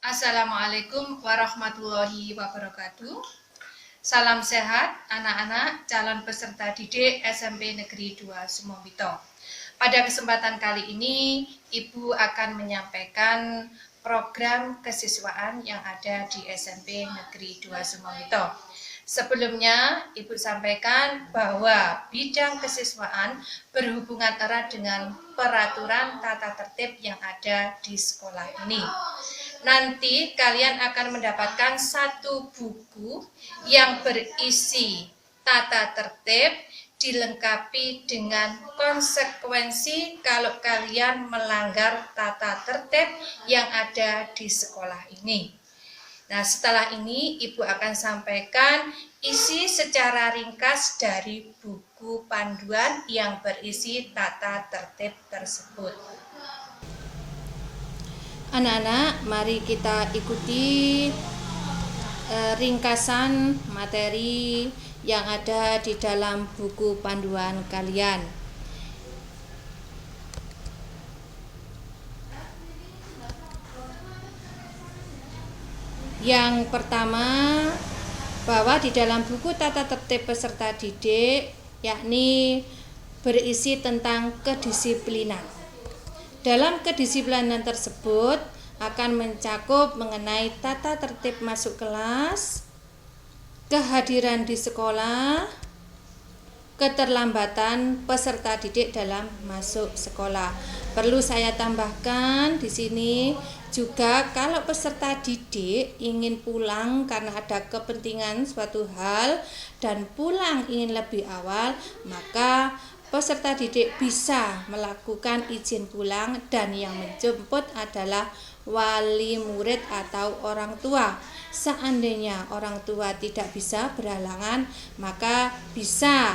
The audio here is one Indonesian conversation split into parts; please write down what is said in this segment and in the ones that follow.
Assalamualaikum warahmatullahi wabarakatuh. Salam sehat anak-anak calon peserta didik SMP Negeri 2 Sumobito. Pada kesempatan kali ini, Ibu akan menyampaikan program kesiswaan yang ada di SMP Negeri 2 Sumobito. Sebelumnya, Ibu sampaikan bahwa bidang kesiswaan berhubungan erat dengan peraturan tata tertib yang ada di sekolah ini. Nanti kalian akan mendapatkan satu buku yang berisi tata tertib, dilengkapi dengan konsekuensi kalau kalian melanggar tata tertib yang ada di sekolah ini. Nah, setelah ini Ibu akan sampaikan isi secara ringkas dari buku panduan yang berisi tata tertib tersebut. Anak-anak, mari kita ikuti ringkasan materi yang ada di dalam buku panduan kalian. Yang pertama, bahwa di dalam buku tata tertib peserta didik, yakni berisi tentang kedisiplinan. Dalam kedisiplinan tersebut akan mencakup mengenai tata tertib masuk kelas, kehadiran di sekolah, keterlambatan peserta didik dalam masuk sekolah. Perlu saya tambahkan di sini juga kalau peserta didik ingin pulang karena ada kepentingan suatu hal dan pulang ingin lebih awal, maka peserta didik bisa melakukan izin pulang dan yang menjemput adalah wali murid atau orang tua. Seandainya orang tua tidak bisa berhalangan, maka bisa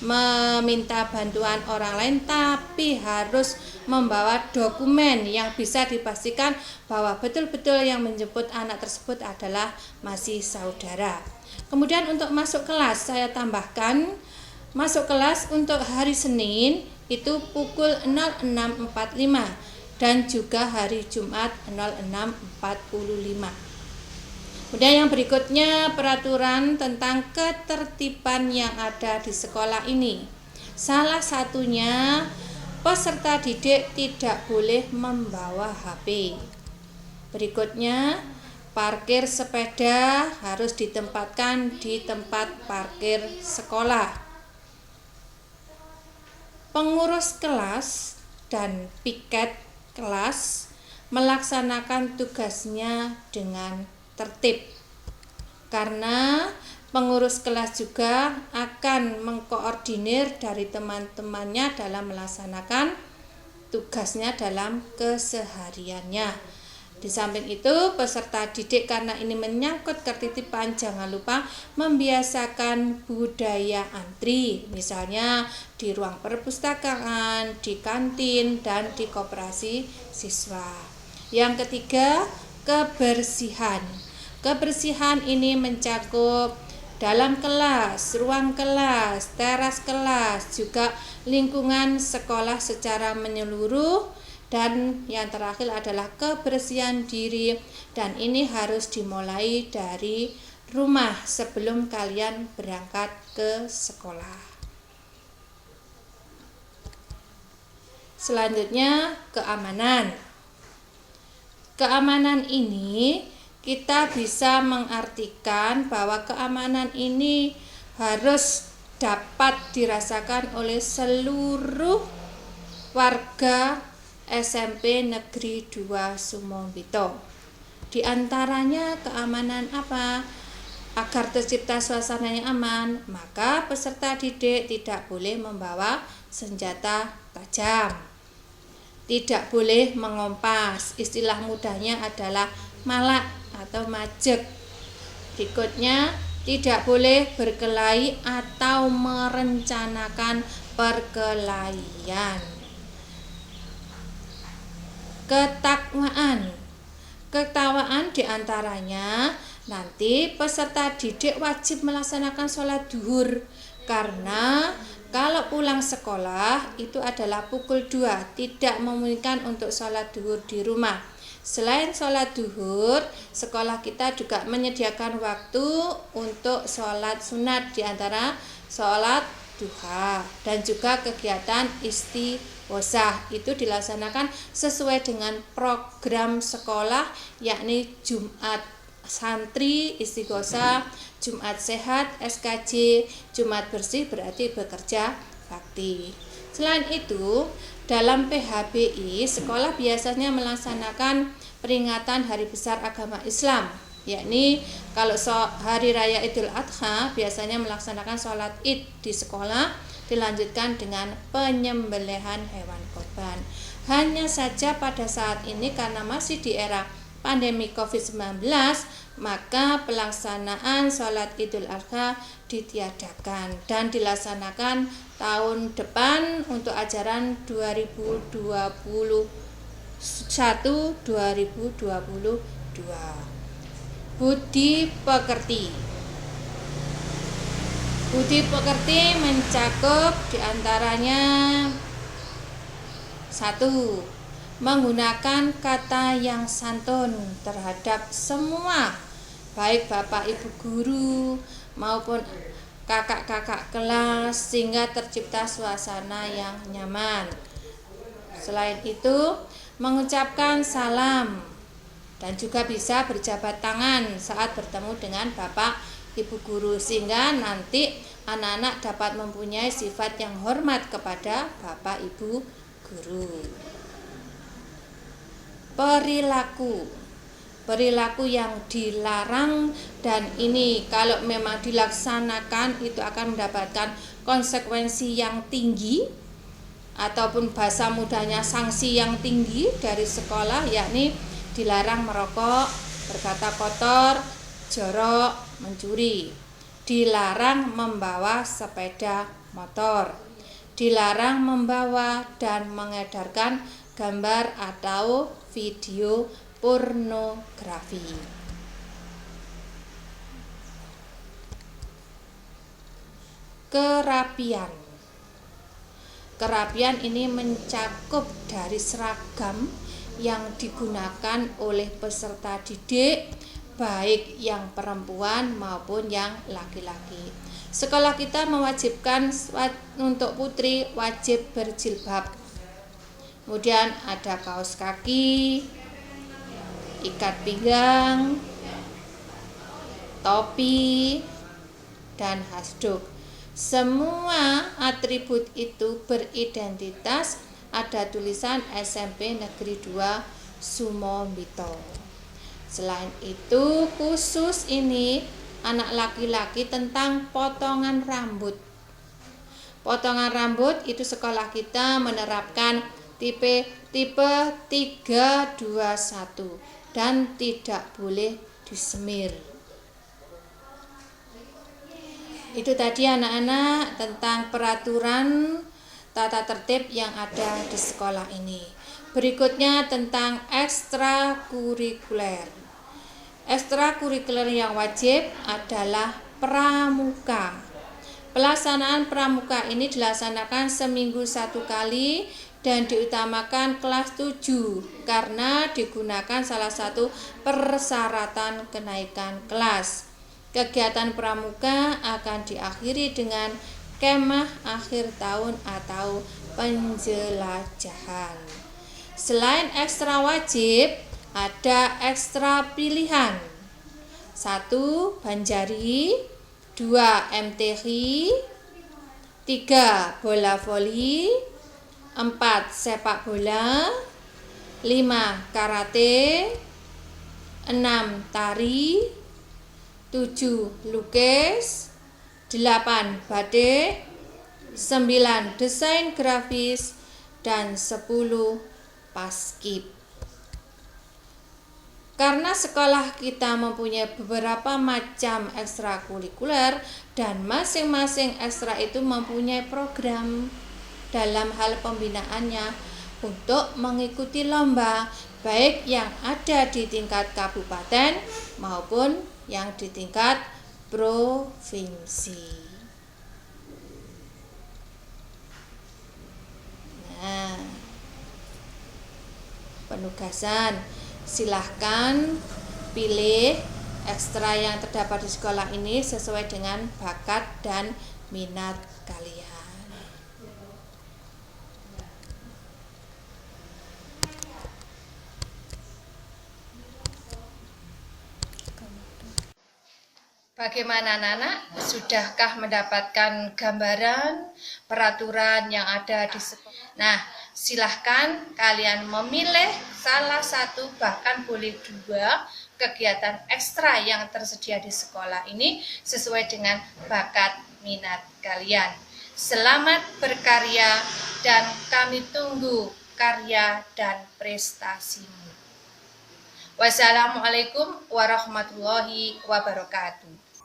meminta bantuan orang lain, tapi harus membawa dokumen yang bisa dipastikan bahwa betul-betul yang menjemput anak tersebut adalah masih saudara. Kemudian untuk masuk kelas, saya tambahkan masuk kelas untuk hari Senin itu pukul 06.45 dan juga hari Jumat 06.45. Kemudian yang berikutnya peraturan tentang ketertiban yang ada di sekolah ini. Salah satunya peserta didik tidak boleh membawa HP. Berikutnya parkir sepeda harus ditempatkan di tempat parkir sekolah. Pengurus kelas dan piket kelas melaksanakan tugasnya dengan tertib, karena pengurus kelas juga akan mengkoordinir dari teman-temannya dalam melaksanakan tugasnya dalam kesehariannya. Di samping itu, peserta didik karena ini menyangkut ketertiban jangan lupa membiasakan budaya antri, misalnya di ruang perpustakaan, di kantin, dan di koperasi siswa. Yang ketiga, kebersihan. Kebersihan ini mencakup dalam kelas, ruang kelas, teras kelas, juga lingkungan sekolah secara menyeluruh, dan yang terakhir adalah kebersihan diri, dan ini harus dimulai dari rumah sebelum kalian berangkat ke sekolah. Selanjutnya, keamanan. Keamanan ini kita bisa mengartikan bahwa keamanan ini harus dapat dirasakan oleh seluruh warga SMP Negeri 2 Sumobito. Di antaranya keamanan apa? Agar tercipta suasana yang aman, maka peserta didik tidak boleh membawa senjata tajam. Tidak boleh mengompas, istilah mudahnya adalah malak atau majek. Berikutnya, tidak boleh berkelahi atau merencanakan perkelahian. Ketakwaan diantaranya nanti peserta didik wajib melaksanakan sholat duhur, karena kalau pulang sekolah itu adalah pukul 2, tidak memungkinkan untuk sholat duhur di rumah. Selain sholat duhur, sekolah kita juga menyediakan waktu untuk sholat sunat, di antara sholat duha dan juga kegiatan istighosah. Itu dilaksanakan sesuai dengan program sekolah, yakni Jumat santri istighosah, Jumat sehat SKJ, Jumat bersih berarti bekerja bakti. Selain itu, dalam PHBI, sekolah biasanya melaksanakan peringatan hari besar agama Islam, yakni kalau hari raya Idul Adha biasanya melaksanakan sholat Id di sekolah, dilanjutkan dengan penyembelihan hewan kurban. Hanya saja pada saat ini karena masih di era pandemi COVID-19, maka pelaksanaan sholat Idul Adha ditiadakan dan dilaksanakan tahun depan untuk ajaran 2021-2022. Budi pekerti. Budi pekerti mencakup diantaranya 1. Menggunakan kata yang santun terhadap semua, baik bapak ibu guru maupun kakak-kakak kelas, sehingga tercipta suasana yang nyaman. Selain itu, mengucapkan salam dan juga bisa berjabat tangan saat bertemu dengan bapak ibu guru, sehingga nanti anak-anak dapat mempunyai sifat yang hormat kepada bapak ibu guru. Perilaku yang dilarang, dan ini kalau memang dilaksanakan itu akan mendapatkan konsekuensi yang tinggi ataupun bahasa mudahnya sanksi yang tinggi dari sekolah, yakni dilarang merokok, berkata kotor, jorok, mencuri, dilarang membawa sepeda motor, dilarang membawa dan mengedarkan gambar atau video pornografi. Kerapian ini mencakup dari seragam yang digunakan oleh peserta didik, baik yang perempuan maupun yang laki-laki. Sekolah kita mewajibkan untuk putri wajib berjilbab. Kemudian ada kaos kaki, ikat pinggang, topi, dan hasduk. Semua atribut itu beridentitas, ada tulisan SMP Negeri 2 Sumombito. Selain itu, khusus ini anak laki-laki tentang potongan rambut. Potongan rambut itu sekolah kita menerapkan tipe 321 dan tidak boleh disemir. Itu tadi anak-anak tentang peraturan tata tertib yang ada di sekolah ini. Berikutnya tentang ekstrakurikuler. Ekstrakurikuler yang wajib adalah pramuka. Pelaksanaan pramuka ini dilaksanakan seminggu 1 kali dan diutamakan kelas 7 karena digunakan salah satu persyaratan kenaikan kelas. Kegiatan pramuka akan diakhiri dengan kemah akhir tahun atau penjelajahan. Selain ekstra wajib, ada ekstra pilihan. 1. Banjari, 2. MTQ, 3. bola voli, 4. sepak bola, 5. karate, 6. tari, 7. lukis, 8. batik, 9. desain grafis, dan 10. paskib. Karena sekolah kita mempunyai beberapa macam ekstrakurikuler dan masing-masing ekstra itu mempunyai program dalam hal pembinaannya untuk mengikuti lomba, baik yang ada di tingkat kabupaten maupun yang di tingkat provinsi. Nah, penugasan. Silahkan pilih ekstra yang terdapat di sekolah ini sesuai dengan bakat dan minat kalian. Bagaimana anak-anak? Sudahkah mendapatkan gambaran peraturan yang ada di sekolah? Nah, silahkan kalian memilih salah satu, bahkan boleh 2 kegiatan ekstra yang tersedia di sekolah ini sesuai dengan bakat minat kalian. Selamat berkarya dan kami tunggu karya dan prestasimu. Wassalamualaikum warahmatullahi wabarakatuh.